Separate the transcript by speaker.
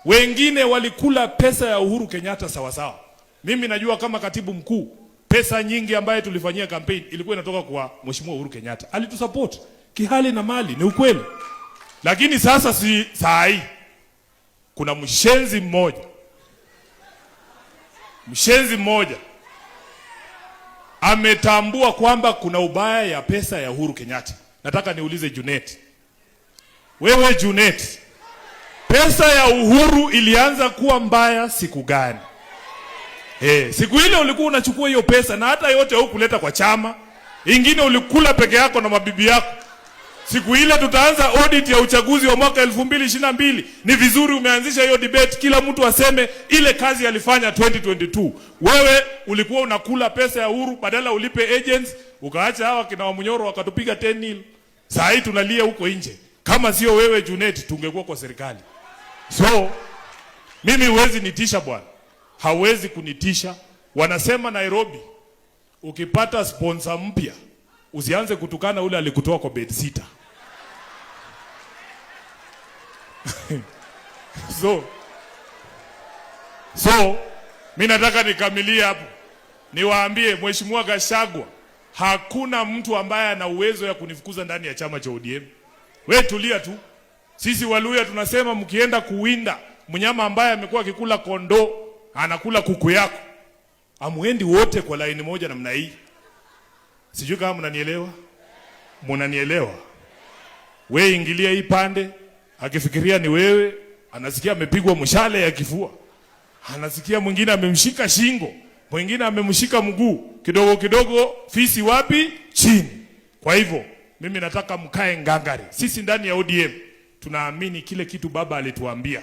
Speaker 1: Wengine walikula pesa ya Uhuru Kenyatta sawa sawa. Mimi najua kama katibu mkuu, pesa nyingi ambaye tulifanyia campaign ilikuwa inatoka kwa Mheshimiwa Uhuru Kenyatta. Alitusupport kihali na mali, ni ukweli. Lakini sasa si saa hii kuna mshenzi mmoja ametambua kwamba kuna ubaya ya pesa ya Uhuru Kenyatta. Nataka niulize Junet. Wewe Junet, pesa ya Uhuru ilianza kuwa mbaya siku gani? Siku ile ulikuwa unachukua hiyo pesa na hata yote hukuleta kwa chama. Ingine ulikula peke yako na mabibi yako. Siku ile tutaanza audit ya uchaguzi wa mwaka 2022. Ni vizuri umeanzisha hiyo debate, kila mtu aseme ile kazi alifanya 2022. Wewe ulikuwa unakula pesa ya Uhuru, badala ulipe agents, ukaacha hawa kina Wamunyoro wakatupiga 10-0. Saa hii tunalia huko nje. Kama sio wewe Junet, tungekuwa kwa serikali. So mimi huwezi nitisha bwana. Hawezi kunitisha. Wanasema Nairobi, ukipata sponsor mpya usianze kutukana ule alikutoa kwa bed sitter. So mimi nataka nikamilie hapo. Niwaambie Mheshimiwa Gachagua, hakuna mtu ambaye ana uwezo ya kunifukuza ndani ya chama cha ODM. Wewe tulia tu. Sisi Waluya tunasema mkienda kuwinda mnyama ambaye amekuwa akikula kondoo, anakula kuku yako, amuendi wote kwa laini moja namna hii. Sijui kama mnanielewa. Mnanielewa? Wewe ingilia hii pande, akifikiria ni wewe, anasikia amepigwa mshale ya kifua. Anasikia mwingine amemshika shingo, mwingine amemshika mguu, kidogo kidogo fisi wapi? Chini. Kwa hivyo mimi nataka mkae ngangari. Sisi ndani ya ODM tunaamini kile kitu baba alituambia.